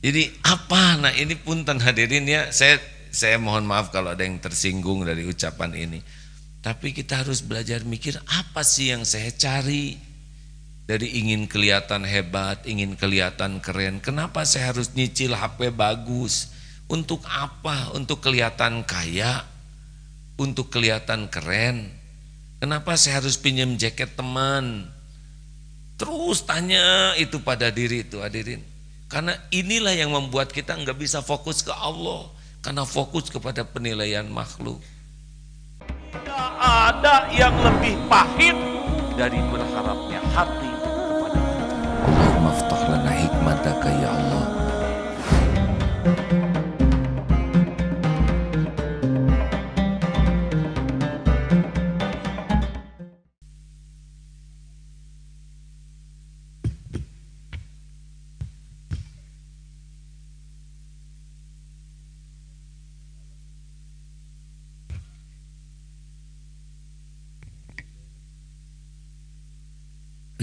Jadi apa? Nah ini punten hadirin ya, saya mohon maaf kalau ada yang tersinggung dari ucapan ini. Tapi kita harus belajar mikir apa sih yang saya cari dari ingin kelihatan hebat, ingin kelihatan keren. Kenapa saya harus nyicil HP bagus? Untuk apa? Untuk kelihatan kaya, untuk kelihatan keren. Kenapa saya harus pinjam jaket teman? Terus tanya itu pada diri itu hadirin. Karena inilah yang membuat kita nggak bisa fokus ke Allah, karena fokus kepada penilaian makhluk. Tidak ada yang lebih pahit dari berharapnya hati kepada Allah. Allahumma aftah lana hikmataka ya Allah.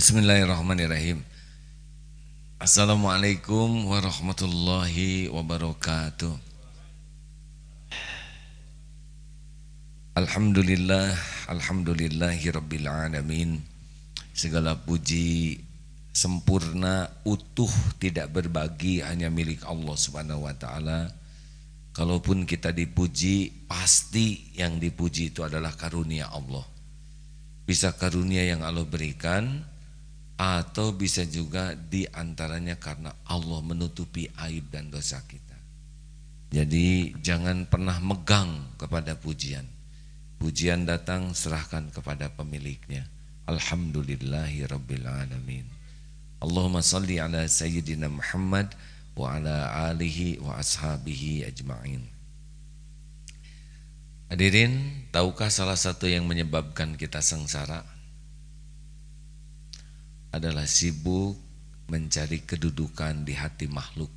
Bismillahirrahmanirrahim. Assalamualaikum warahmatullahi wabarakatuh. Alhamdulillah, alhamdulillahi rabbil alamin. Segala puji sempurna, utuh, tidak berbagi, hanya milik Allah Subhanahu wa taala. Kalaupun kita dipuji, pasti yang dipuji itu adalah karunia Allah. Bisa karunia yang Allah berikan, atau bisa juga diantaranya karena Allah menutupi aib dan dosa kita. Jadi jangan pernah megang kepada pujian. Pujian datang, serahkan kepada pemiliknya. Alhamdulillahi rabbil alamin. Allahumma salli ala sayyidina Muhammad wa ala alihi wa ashabihi ajma'in. Hadirin, tahukah salah satu yang menyebabkan kita sengsara adalah sibuk mencari kedudukan di hati makhluk.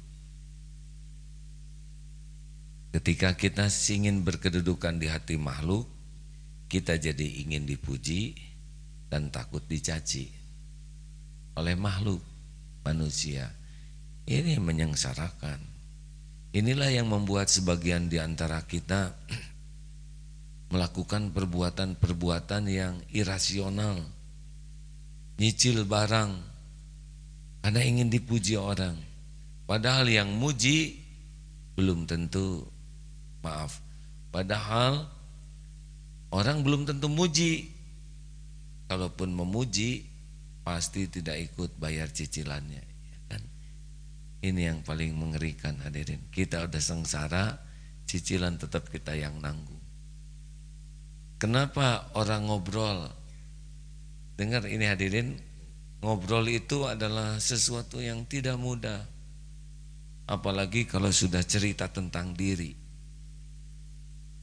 Ketika kita ingin berkedudukan di hati makhluk, kita jadi ingin dipuji dan takut dicaci oleh makhluk manusia. Ini menyengsarakan. Inilah yang membuat sebagian di antara kita melakukan perbuatan-perbuatan yang irasional, nyicil barang karena ingin dipuji orang, padahal yang muji belum tentu, padahal orang belum tentu muji. Kalaupun memuji pasti tidak ikut bayar cicilannya, ya kan? Ini yang paling mengerikan hadirin. Kita udah sengsara, cicilan tetap kita yang nanggung. Kenapa orang ngobrol? Dengar ini hadirin, ngobrol itu adalah sesuatu yang tidak mudah. Apalagi kalau sudah cerita tentang diri.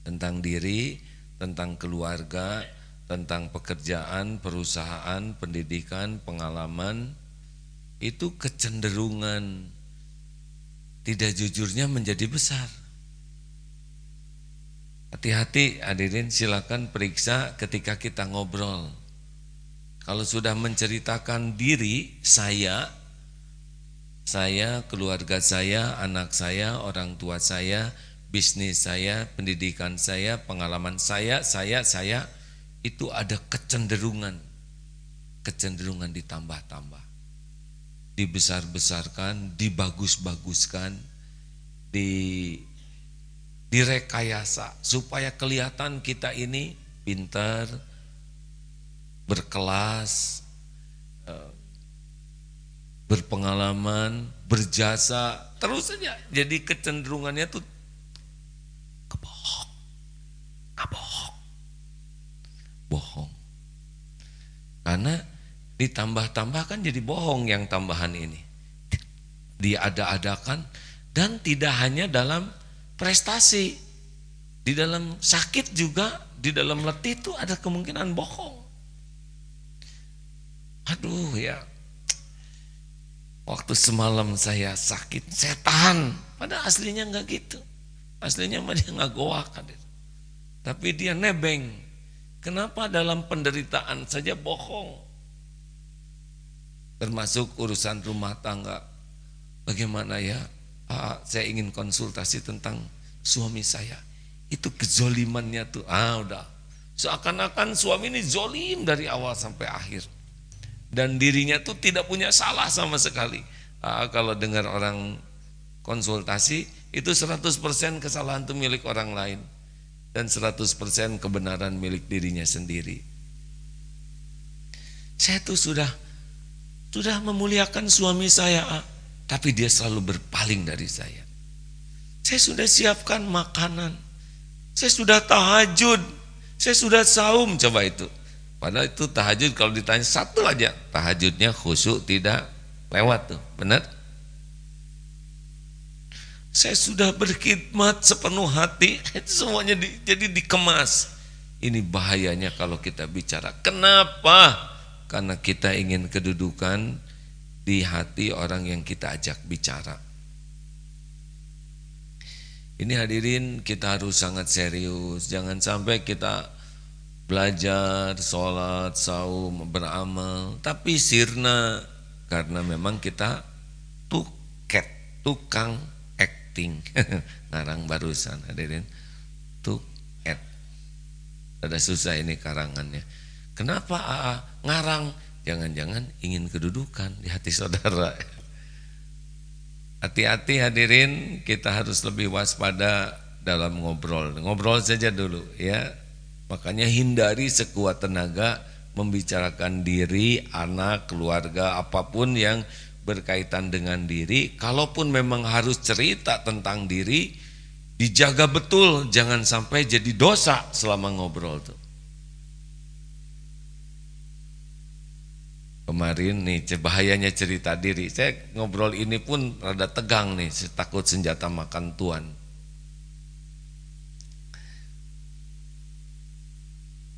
Tentang diri, tentang keluarga, tentang pekerjaan, perusahaan, pendidikan, pengalaman. Itu kecenderungan tidak jujurnya menjadi besar. Hati-hati hadirin, silakan periksa ketika kita ngobrol. Kalau sudah menceritakan diri, saya, keluarga saya, anak saya, orang tua saya, bisnis saya, pendidikan saya, pengalaman saya, itu ada kecenderungan ditambah-tambah, dibesar-besarkan, dibagus-baguskan, direkayasa supaya kelihatan kita ini pintar, berkelas, berpengalaman, berjasa, terus saja. Jadi kecenderungannya tuh bohong. Karena ditambah-tambah kan jadi bohong yang tambahan ini. Diada-adakan, dan tidak hanya dalam prestasi, di dalam sakit juga, di dalam letih itu ada kemungkinan bohong. Aduh ya, waktu semalam saya sakit, saya tahan. Padahal aslinya enggak gitu. Aslinya mah dia enggak goak, tapi dia nebeng. Kenapa dalam penderitaan saja bohong? Termasuk urusan rumah tangga. Bagaimana ya? Pak, saya ingin konsultasi tentang suami saya. Itu kezolimannya tuh, udah. Seakan-akan suami ini zolim dari awal sampai akhir. Dan dirinya tuh tidak punya salah sama sekali. Kalau dengar orang konsultasi, itu 100% kesalahan itu milik orang lain. Dan 100% kebenaran milik dirinya sendiri. Saya tuh sudah memuliakan suami saya, tapi dia selalu berpaling dari saya. Saya sudah siapkan makanan, saya sudah tahajud, saya sudah saum, coba itu. Padahal itu tahajud kalau ditanya satu aja, tahajudnya khusyuk tidak lewat tuh, benar? Saya sudah berkhidmat sepenuh hati, itu semuanya jadi dikemas. Ini bahayanya kalau kita bicara. Kenapa? Karena kita ingin kedudukan di hati orang yang kita ajak bicara. Ini hadirin, kita harus sangat serius. Jangan sampai kita belajar, sholat, saum, beramal, tapi sirna. Karena memang kita tukang acting. Ngarang barusan hadirin, tuket. Ada susah ini karangannya. Kenapa ngarang? Jangan-jangan ingin kedudukan di hati saudara. Hati-hati hadirin, kita harus lebih waspada dalam ngobrol. Ngobrol saja dulu ya. Makanya hindari sekuat tenaga membicarakan diri, anak, keluarga, apapun yang berkaitan dengan diri. Kalaupun memang harus cerita tentang diri, dijaga betul, jangan sampai jadi dosa selama ngobrol tuh. Kemarin nih bahayanya cerita diri. Saya ngobrol ini pun rada tegang nih, saya takut senjata makan tuan.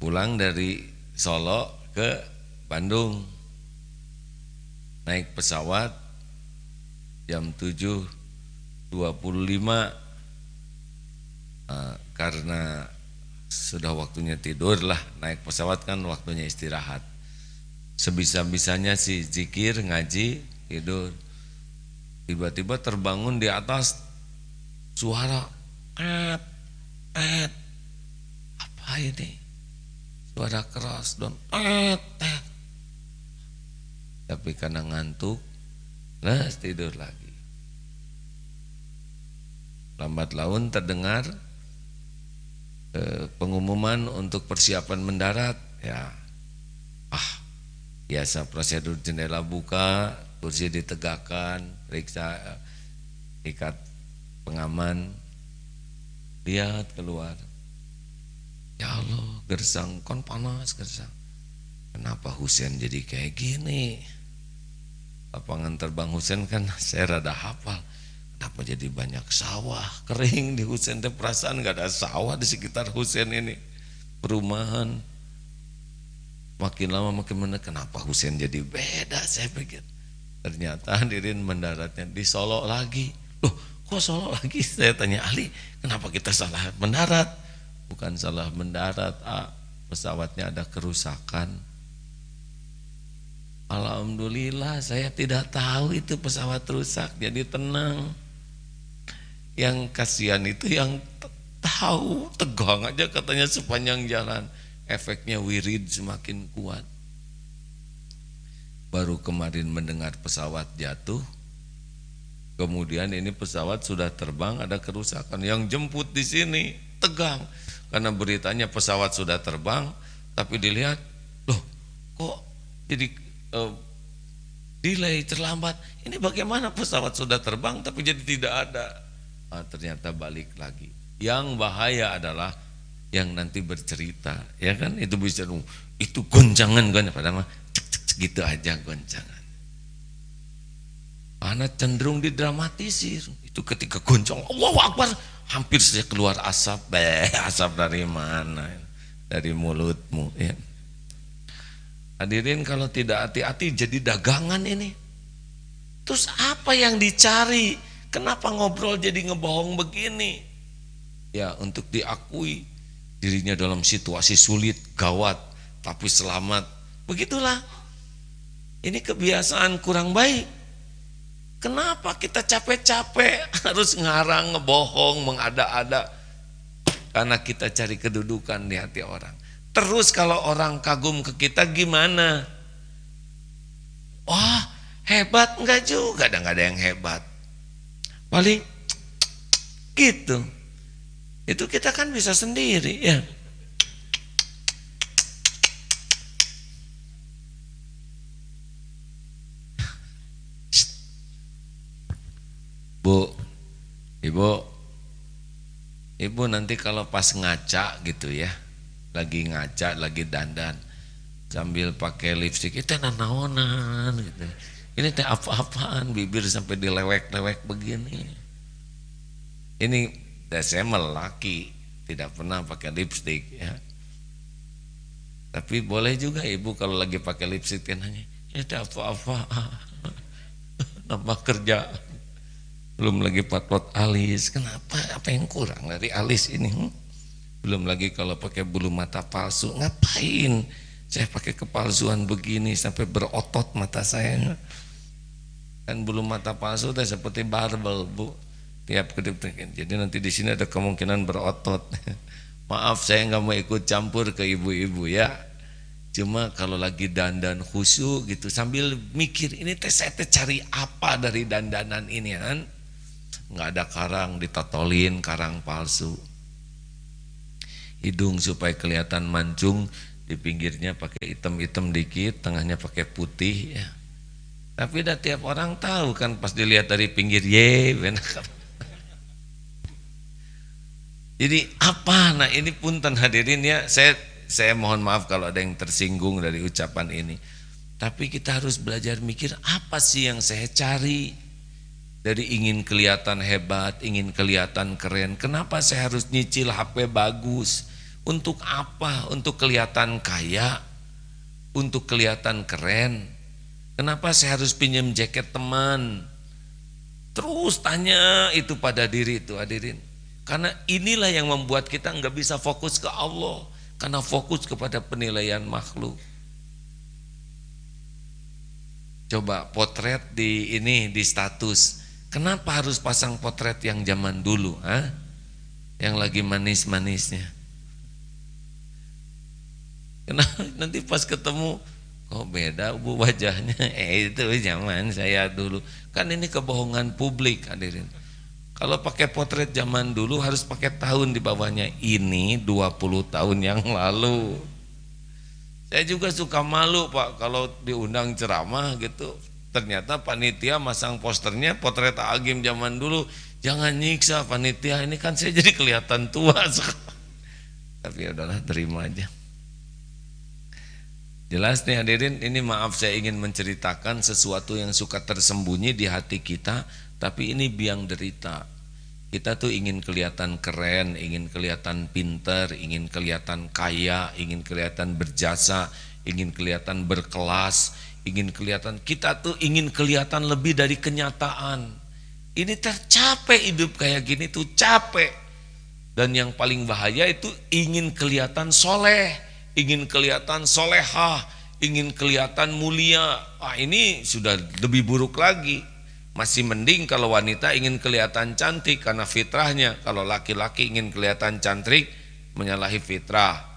Pulang dari Solo ke Bandung, naik pesawat jam 7.25, karena sudah waktunya tidur lah, naik pesawat kan waktunya istirahat. Sebisa-bisanya sih zikir, ngaji, tidur. Tiba-tiba terbangun di atas suara apa ini? Suara keras dan tapi karena ngantuk, tidur lagi. Lambat laun terdengar pengumuman untuk persiapan mendarat. Ya, biasa prosedur, jendela buka, kursi ditegakkan, periksa ikat pengaman, lihat keluar. Ya Allah, gersang, kon panas gersang. Kenapa Husein jadi kayak gini? Lapangan terbang Husein kan saya rada hafal. Kenapa jadi banyak sawah kering di Husein? Perasaan gak ada sawah di sekitar Husein ini. Perumahan. Makin lama makin mana, kenapa Husein jadi beda, saya pikir. Ternyata hadirin mendaratnya di Solo lagi. Loh, kok Solo lagi? Saya tanya Ali, kenapa kita salah mendarat? Bukan salah mendarat, pesawatnya ada kerusakan. Alhamdulillah saya tidak tahu itu pesawat rusak, jadi tenang. Yang kasihan itu yang tahu, tegang aja katanya sepanjang jalan. Efeknya wirid semakin kuat. Baru kemarin mendengar pesawat jatuh, kemudian ini pesawat sudah terbang ada kerusakan. Yang jemput di sini tegang karena beritanya pesawat sudah terbang, tapi dilihat, loh kok jadi delay, terlambat. Ini bagaimana pesawat sudah terbang tapi jadi tidak ada. Ternyata balik lagi. Yang bahaya adalah yang nanti bercerita, ya kan, itu bisa itu goncangan padahal cek gitu aja goncangan. Karena cenderung didramatisir. Itu ketika goncang, Allahu Akbar, hampir saja keluar asap. Asap dari mana? Dari mulutmu, ya. Hadirin, kalau tidak hati-hati jadi dagangan ini. Terus apa yang dicari? Kenapa ngobrol jadi ngebohong begini? Ya, untuk diakui dirinya dalam situasi sulit, gawat, tapi selamat. Begitulah. Ini kebiasaan kurang baik. Kenapa kita capek-capek harus ngarang, ngebohong, mengada-ada? Karena kita cari kedudukan di hati orang. Terus kalau orang kagum ke kita gimana? Wah, hebat enggak juga, enggak ada yang hebat. Paling gitu. Itu kita kan bisa sendiri ya. Bu, ibu nanti kalau pas ngaca gitu ya, lagi ngaca, lagi dandan, sambil pakai lipstik, itu naonan gitu. Ini teh apa-apaan, bibir sampai dilewek-lewek begini. Ini saya laki, tidak pernah pakai lipstik ya. Tapi boleh juga ibu kalau lagi pakai lipstik nanya, ini teh apa-apa, nambah kerja. Belum lagi patlot alis, kenapa? Apa yang kurang dari alis ini? Belum lagi kalau pakai bulu mata palsu, ngapain? Saya pakai kepalsuan begini sampai berotot mata saya. Kan bulu mata palsu udah seperti barbel, Bu. Tiap kedip, jadi nanti di sini ada kemungkinan berotot. Maaf, saya nggak mau ikut campur ke ibu-ibu ya. Cuma kalau lagi dandan khusyuk gitu sambil mikir, ini saya cari apa dari dandanan ini kan? Nggak ada karang, ditotolin karang palsu. Hidung supaya kelihatan mancung, di pinggirnya pakai hitam-hitam dikit, tengahnya pakai putih ya. Tapi udah tiap orang tahu kan pas dilihat dari pinggir, benar. Jadi apa? Nah ini punten hadirin ya, saya mohon maaf kalau ada yang tersinggung dari ucapan ini. Tapi kita harus belajar mikir, apa sih yang saya cari? Dari ingin kelihatan hebat, ingin kelihatan keren, kenapa saya harus nyicil HP bagus? Untuk apa? Untuk kelihatan kaya? Untuk kelihatan keren? Kenapa saya harus pinjam jaket teman? Terus tanya itu pada diri itu hadirin. Karena inilah yang membuat kita nggak bisa fokus ke Allah, karena fokus kepada penilaian makhluk. Coba potret di status. Kenapa harus pasang potret yang zaman dulu, yang lagi manis-manisnya? Kenapa nanti pas ketemu kok beda Bu wajahnya? Itu zaman saya dulu. Kan ini kebohongan publik hadirin. Kalau pakai potret zaman dulu harus pakai tahun di bawahnya. Ini 20 tahun yang lalu. Saya juga suka malu Pak kalau diundang ceramah gitu. Ternyata panitia masang posternya potret Agim zaman dulu. Jangan nyiksa panitia, ini kan saya jadi kelihatan tua. Tapi udahlah, terima aja. Jelas nih hadirin, ini maaf saya ingin menceritakan sesuatu yang suka tersembunyi di hati kita, tapi ini biang derita. Kita tuh ingin kelihatan keren, ingin kelihatan pinter, ingin kelihatan kaya, ingin kelihatan berjasa, ingin kelihatan berkelas, ingin kelihatan, kita tuh ingin kelihatan lebih dari kenyataan. Ini tercapek hidup kayak gini tuh capek. Dan yang paling bahaya itu ingin kelihatan soleh, ingin kelihatan solehah, ingin kelihatan mulia. Ini sudah lebih buruk lagi. Masih mending kalau wanita ingin kelihatan cantik karena fitrahnya. Kalau laki-laki ingin kelihatan cantik menyalahi fitrah.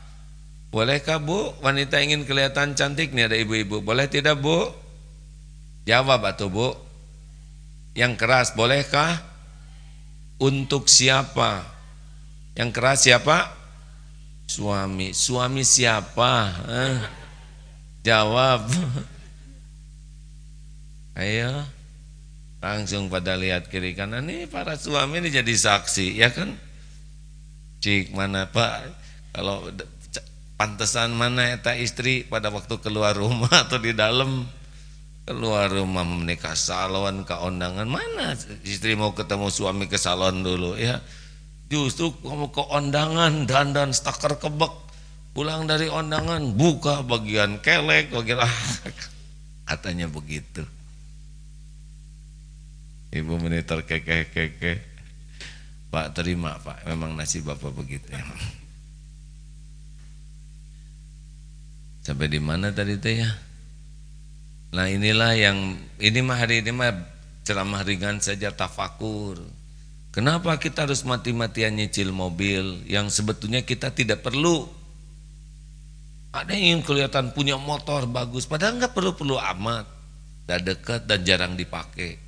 Bolehkah Bu wanita ingin kelihatan cantik? Nih ada ibu-ibu, boleh tidak Bu? Jawab atuh Bu. Yang keras bolehkah? Untuk siapa? Yang keras siapa? Suami. Suami siapa? Jawab. Ayo. Langsung pada lihat kiri kanan. Nih para suami ini jadi saksi ya kan? Cik mana Pak? Kalau pantesan mana eta istri pada waktu keluar rumah atau di dalam? Keluar rumah menikah salon ke undangan, mana istri mau ketemu suami ke salon dulu ya? Justru kamu ke undangan dandan stakar kebek, pulang dari undangan buka bagian kelek, bagian katanya begitu. Ibu monitor kekeh. Pak terima Pak, memang nasib Bapak begitu ya. Sampai di mana tadi teh ya? Nah inilah yang ini mah hari ini mah ceramah ringan saja tafakur. Kenapa kita harus mati-matian nyicil mobil yang sebetulnya kita tidak perlu? Ada yang ingin kelihatan punya motor bagus, padahal nggak perlu-perlu amat, udah dekat dan jarang dipakai.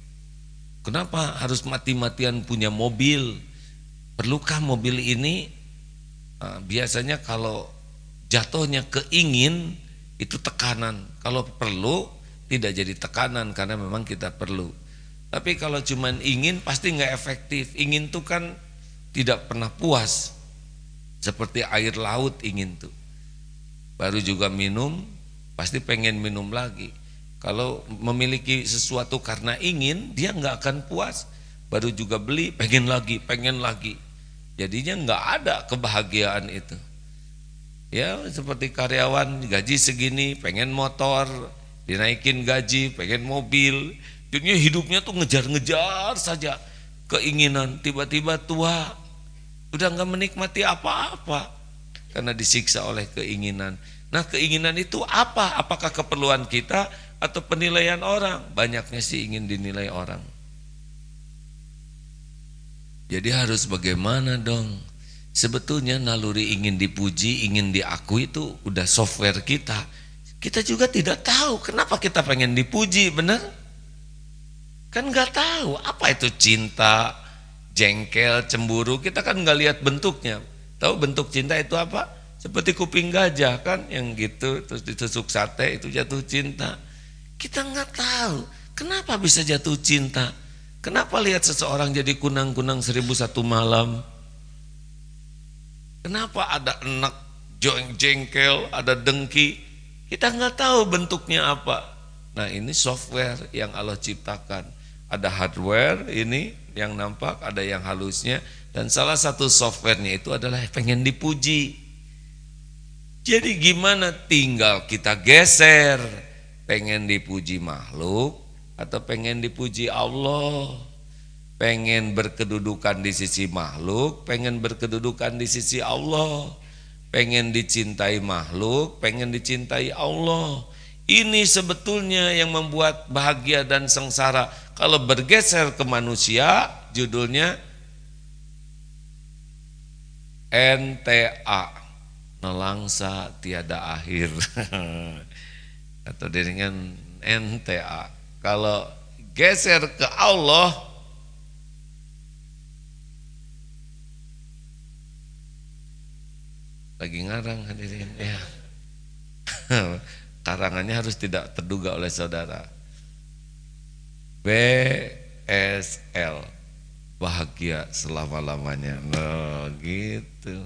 Kenapa harus mati-matian punya mobil? Perlukah mobil ini? Nah, biasanya kalau jatuhnya keingin itu tekanan. Kalau perlu tidak jadi tekanan karena memang kita perlu. Tapi kalau cuman ingin pasti nggak efektif. Ingin tuh kan tidak pernah puas. Seperti air laut ingin tuh. Baru juga minum pasti pengen minum lagi. Kalau memiliki sesuatu karena ingin, dia nggak akan puas. Baru juga beli pengen lagi. Jadinya nggak ada kebahagiaan itu. Ya seperti karyawan gaji segini pengen motor, dinaikin gaji pengen mobil. Jadinya hidupnya tuh ngejar-ngejar saja keinginan. Tiba-tiba tua, udah nggak menikmati apa-apa karena disiksa oleh keinginan. Nah keinginan itu apa? Apakah keperluan kita atau penilaian orang? Banyaknya sih ingin dinilai orang. Jadi harus bagaimana dong? Sebetulnya naluri ingin dipuji, ingin diakui itu udah software kita. Kita juga tidak tahu kenapa kita pengen dipuji, benar? Kan nggak tahu apa itu cinta, jengkel, cemburu. Kita kan nggak lihat bentuknya. Tahu bentuk cinta itu apa? Seperti kuping gajah kan, yang gitu terus ditusuk sate itu jatuh cinta. Kita nggak tahu kenapa bisa jatuh cinta. Kenapa lihat seseorang jadi kunang-kunang 1001 malam? Kenapa ada enak, jengkel, ada dengki? Kita nggak tahu bentuknya apa. Nah ini software yang Allah ciptakan. Ada hardware ini yang nampak, ada yang halusnya. Dan salah satu softwarenya itu adalah pengen dipuji. Jadi gimana? Tinggal kita geser. Pengen dipuji makhluk atau pengen dipuji Allah? Pengen berkedudukan di sisi makhluk, pengen berkedudukan di sisi Allah. Pengen dicintai makhluk, pengen dicintai Allah. Ini sebetulnya yang membuat bahagia dan sengsara. Kalau bergeser ke manusia, judulnya NTA, nelangsa tiada akhir. Atau dengan NTA. Kalau geser ke Allah, lagi ngarang hadirin ya. Karangannya harus tidak terduga oleh saudara. BSL, bahagia selama-lamanya. Nah, gitu.